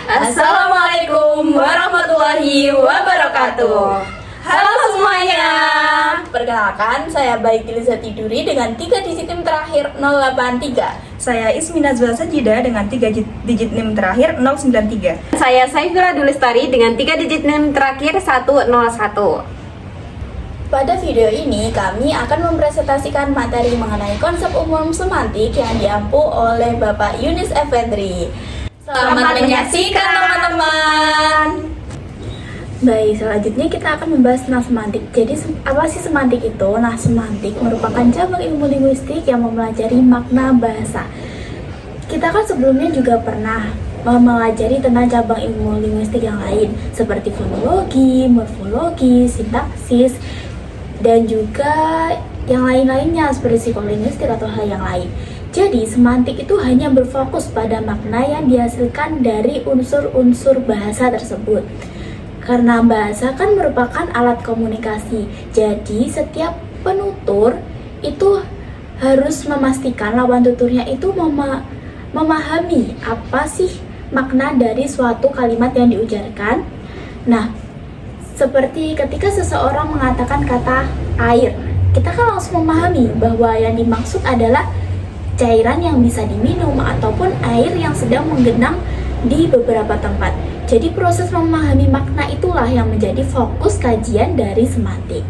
Assalamualaikum warahmatullahi wabarakatuh. Halo semuanya. Perkenalkan, saya Baik Liza Tiduri dengan 3 digit NIM terakhir 083. Saya Ismi Nazwa Sajida dengan 3 digit NIM terakhir 093. Saya Saifira Dulistari dengan 3 digit NIM terakhir 101. Pada video ini, kami akan mempresentasikan materi mengenai konsep umum semantik yang diampu oleh Bapak Yunis Effendri. Selamat menyaksikan teman-teman. Baik, selanjutnya kita akan membahas tentang semantik. Jadi, apa sih semantik itu? Nah, semantik merupakan cabang ilmu linguistik yang mempelajari makna bahasa. Kita kan sebelumnya juga pernah mempelajari tentang cabang ilmu linguistik yang lain, seperti fonologi, morfologi, sintaksis, dan juga yang lain-lainnya seperti psikolinguistik atau hal yang lain. Jadi, semantik itu hanya berfokus pada makna yang dihasilkan dari unsur-unsur bahasa tersebut. Karena bahasa kan merupakan alat komunikasi, jadi setiap penutur itu harus memastikan lawan tuturnya itu memahami apa sih makna dari suatu kalimat yang diujarkan. Nah, seperti ketika seseorang mengatakan kata air, kita kan langsung memahami bahwa yang dimaksud adalah cairan yang bisa diminum ataupun air yang sedang menggenang di beberapa tempat. Jadi proses memahami makna itulah yang menjadi fokus kajian dari semantik.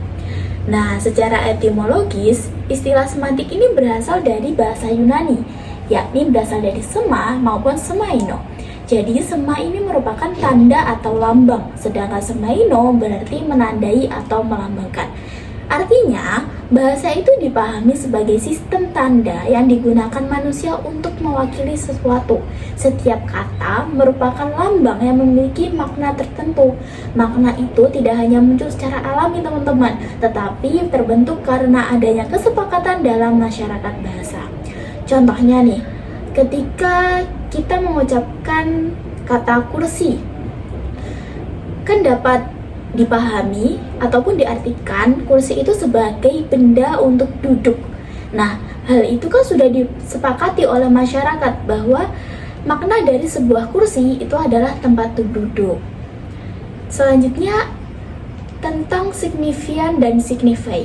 Nah, secara etimologis, istilah semantik ini berasal dari bahasa Yunani, yakni berasal dari sema maupun semaino. Jadi sema ini merupakan tanda atau lambang, sedangkan semaino berarti menandai atau melambangkan. Artinya, bahasa itu dipahami sebagai sistem tanda yang digunakan manusia untuk mewakili sesuatu. Setiap kata merupakan lambang yang memiliki makna tertentu. Makna itu tidak hanya muncul secara alami, teman-teman, tetapi terbentuk karena adanya kesepakatan dalam masyarakat bahasa. Contohnya nih, ketika kita mengucapkan kata kursi, kan dapat dipahami ataupun diartikan kursi itu sebagai benda untuk duduk. Nah, hal itu kan sudah disepakati oleh masyarakat bahwa makna dari sebuah kursi itu adalah tempat duduk. Selanjutnya, tentang signifian dan signify.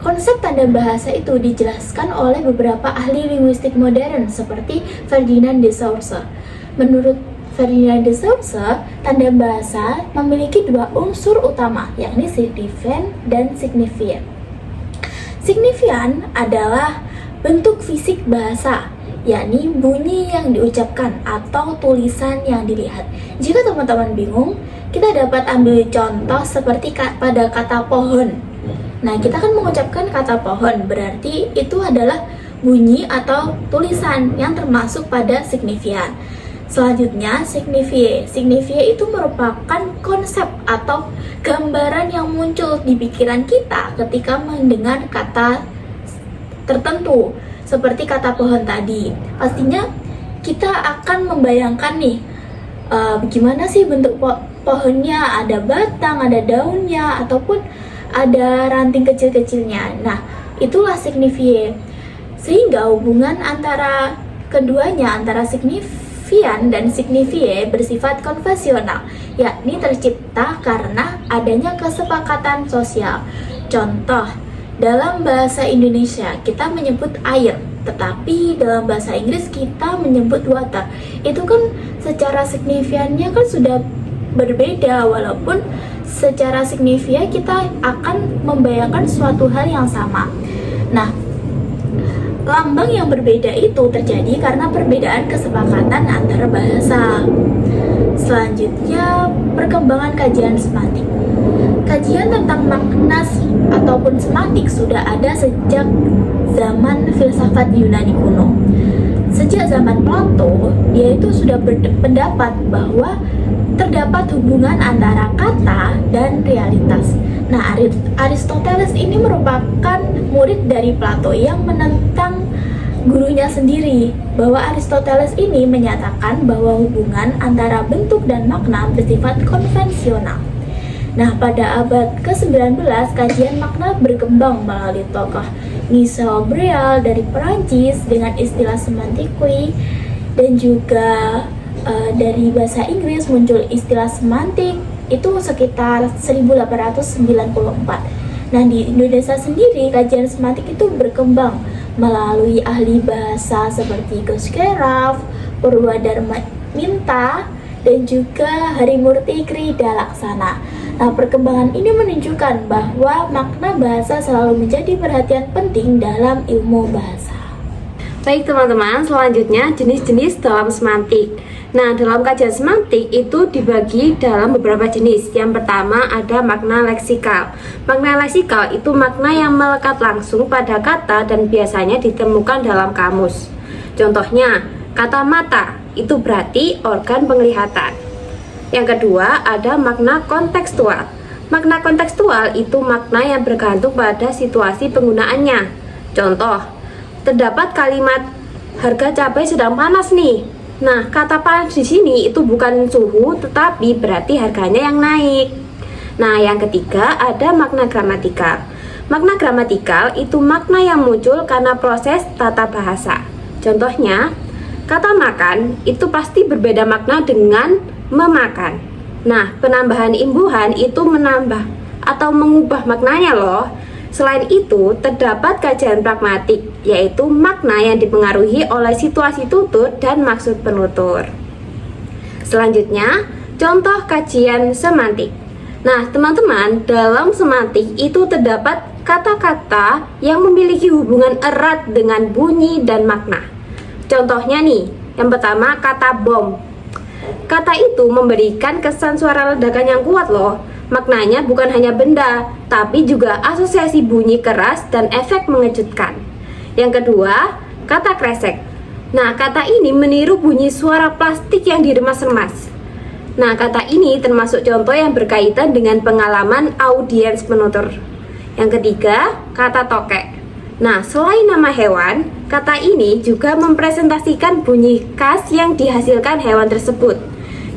Konsep tanda bahasa itu dijelaskan oleh beberapa ahli linguistik modern seperti Ferdinand de Saussure. Menurut Ferdinand de Saussure, tanda bahasa memiliki 2 unsur utama, yakni signifian dan signifian. Signifian adalah bentuk fisik bahasa, yakni bunyi yang diucapkan atau tulisan yang dilihat. Jika teman-teman bingung, kita dapat ambil contoh seperti pada kata pohon. Nah, kita kan mengucapkan kata pohon, berarti itu adalah bunyi atau tulisan yang termasuk pada signifian. Selanjutnya, signifie. Signifie itu merupakan konsep atau gambaran yang muncul di pikiran kita ketika mendengar kata tertentu, seperti kata pohon tadi. Pastinya kita akan membayangkan nih, bagaimana sih bentuk pohonnya, ada batang, ada daunnya, ataupun ada ranting kecil-kecilnya. Nah, itulah signifie. Sehingga hubungan antara keduanya, antara signifian dan signifie bersifat konvensional, yakni tercipta karena adanya kesepakatan sosial. Contoh, dalam bahasa Indonesia kita menyebut air, tetapi dalam bahasa Inggris kita menyebut water. Itu kan secara signifiannya kan sudah berbeda, walaupun secara signifia kita akan membayangkan suatu hal yang sama. Nah, lambang yang berbeda itu terjadi karena perbedaan kesepakatan antara bahasa. Selanjutnya, perkembangan kajian semantik. Kajian tentang makna ataupun semantik sudah ada sejak zaman filsafat Yunani kuno. Sejak zaman Plato, dia itu sudah berpendapat bahwa terdapat hubungan antara kata dan realitas. Nah, Aristoteles ini merupakan murid dari Plato yang menentang gurunya sendiri, bahwa Aristoteles ini menyatakan bahwa hubungan antara bentuk dan makna bersifat konvensional. Nah, pada abad ke-19, kajian makna berkembang melalui tokoh Michel Brial dari Perancis dengan istilah semantique, dan juga Dari bahasa Inggris muncul istilah semantik itu sekitar 1894. Nah, di Indonesia sendiri kajian semantik itu berkembang melalui ahli bahasa seperti Goskeraf, Purwadharma Minta, dan juga Harimurti Krida Laksana. Nah, perkembangan ini menunjukkan bahwa makna bahasa selalu menjadi perhatian penting dalam ilmu bahasa. Baik teman-teman, selanjutnya jenis-jenis dalam semantik. Nah, dalam kajian semantik itu dibagi dalam beberapa jenis. Yang pertama ada makna leksikal. Makna leksikal itu makna yang melekat langsung pada kata dan biasanya ditemukan dalam kamus. Contohnya, kata mata itu berarti organ penglihatan. Yang kedua ada makna kontekstual. Makna kontekstual itu makna yang bergantung pada situasi penggunaannya. Contoh, terdapat kalimat harga cabai sedang panas nih. Nah, kata panas di sini itu bukan suhu, tetapi berarti harganya yang naik. Nah, yang ketiga ada makna gramatikal. Makna gramatikal itu makna yang muncul karena proses tata bahasa. Contohnya, kata makan itu pasti berbeda makna dengan memakan. Nah, penambahan imbuhan itu menambah atau mengubah maknanya loh. Selain itu, terdapat kajian pragmatik, yaitu makna yang dipengaruhi oleh situasi tutur dan maksud penutur. Selanjutnya, contoh kajian semantik. Nah, teman-teman, dalam semantik itu terdapat kata-kata yang memiliki hubungan erat dengan bunyi dan makna. Contohnya nih, yang pertama kata bom. Kata itu memberikan kesan suara ledakan yang kuat loh. Maknanya bukan hanya benda, tapi juga asosiasi bunyi keras dan efek mengejutkan. Yang kedua, kata kresek. Nah, kata ini meniru bunyi suara plastik yang diremas-remas. Nah, kata ini termasuk contoh yang berkaitan dengan pengalaman audiens penutur. Yang ketiga, kata tokek. Nah, selain nama hewan, kata ini juga mempresentasikan bunyi khas yang dihasilkan hewan tersebut.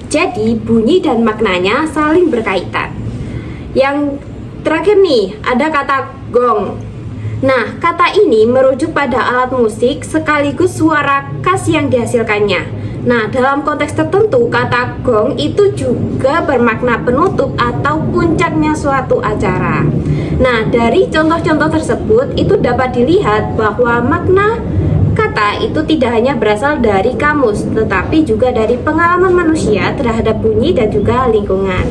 Jadi, bunyi dan maknanya saling berkaitan. Yang terakhir nih, ada kata gong. Nah, kata ini merujuk pada alat musik sekaligus suara khas yang dihasilkannya. Nah, dalam konteks tertentu, kata gong itu juga bermakna penutup atau puncaknya suatu acara. Nah, dari contoh-contoh tersebut, itu dapat dilihat bahwa makna kata itu tidak hanya berasal dari kamus, tetapi juga dari pengalaman manusia terhadap bunyi dan juga lingkungan.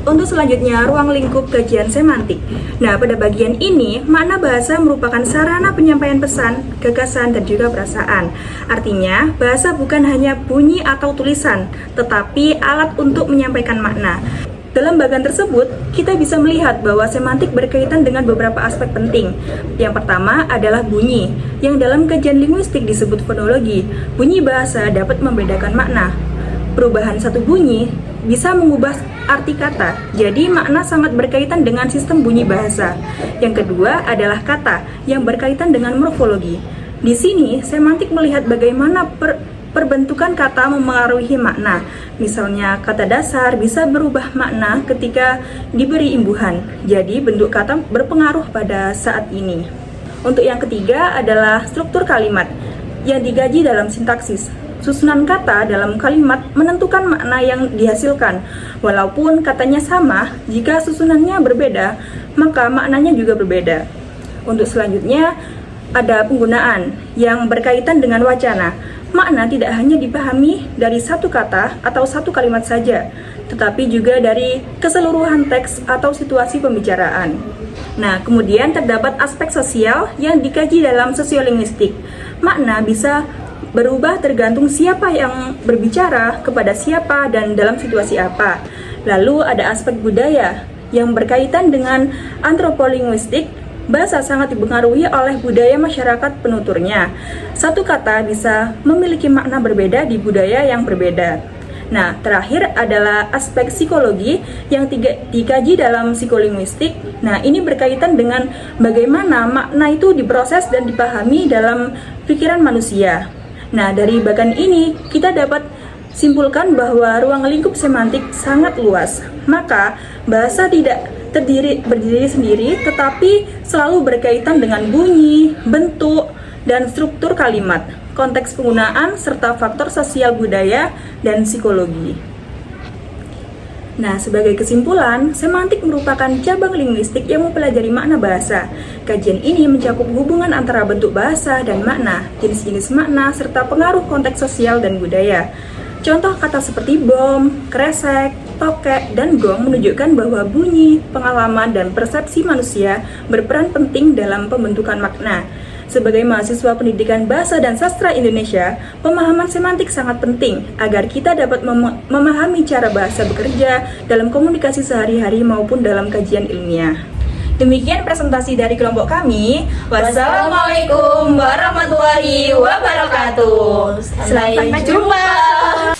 Untuk selanjutnya, ruang lingkup kajian semantik. Nah, pada bagian ini, makna bahasa merupakan sarana penyampaian pesan, gagasan, dan juga perasaan. Artinya, bahasa bukan hanya bunyi atau tulisan, tetapi alat untuk menyampaikan makna. Dalam bagian tersebut, kita bisa melihat bahwa semantik berkaitan dengan beberapa aspek penting. Yang pertama adalah bunyi, yang dalam kajian linguistik disebut fonologi. Bunyi bahasa dapat membedakan makna. Perubahan satu bunyi bisa mengubah arti kata, jadi makna sangat berkaitan dengan sistem bunyi bahasa. Yang kedua adalah kata, yang berkaitan dengan morfologi. Di sini, semantik melihat bagaimana perbentukan kata memengaruhi makna. Misalnya, kata dasar bisa berubah makna ketika diberi imbuhan. Jadi, bentuk kata berpengaruh pada saat ini. Untuk yang ketiga adalah struktur kalimat yang digaji dalam sintaksis. Susunan kata dalam kalimat menentukan makna yang dihasilkan. Walaupun katanya sama, jika susunannya berbeda, maka maknanya juga berbeda. Untuk selanjutnya, ada penggunaan yang berkaitan dengan wacana. Makna tidak hanya dipahami dari satu kata atau satu kalimat saja, tetapi juga dari keseluruhan teks atau situasi pembicaraan. Nah, kemudian terdapat aspek sosial yang dikaji dalam sosiolinguistik. Makna bisa berubah tergantung siapa yang berbicara, kepada siapa, dan dalam situasi apa. Lalu ada aspek budaya yang berkaitan dengan antropolinguistik. Bahasa sangat dipengaruhi oleh budaya masyarakat penuturnya. Satu kata bisa memiliki makna berbeda di budaya yang berbeda. Nah, terakhir adalah aspek psikologi yang dikaji dalam psikolinguistik. Nah, ini berkaitan dengan bagaimana makna itu diproses dan dipahami dalam pikiran manusia. Nah, dari bagian ini kita dapat simpulkan bahwa ruang lingkup semantik sangat luas. Maka, bahasa tidak berdiri sendiri, tetapi selalu berkaitan dengan bunyi, bentuk, dan struktur kalimat. konteks penggunaan, serta faktor sosial budaya dan psikologi. Nah, sebagai kesimpulan, semantik merupakan cabang linguistik yang mempelajari makna bahasa. Kajian ini mencakup hubungan antara bentuk bahasa dan makna, jenis-jenis makna, serta pengaruh konteks sosial dan budaya. Contoh kata seperti bom, kresek, tokek, dan gong menunjukkan bahwa bunyi, pengalaman, dan persepsi manusia berperan penting dalam pembentukan makna. Sebagai mahasiswa pendidikan bahasa dan sastra Indonesia, pemahaman semantik sangat penting agar kita dapat memahami cara bahasa bekerja dalam komunikasi sehari-hari maupun dalam kajian ilmiah. Demikian presentasi dari kelompok kami. Wassalamualaikum warahmatullahi wabarakatuh. Sampai jumpa.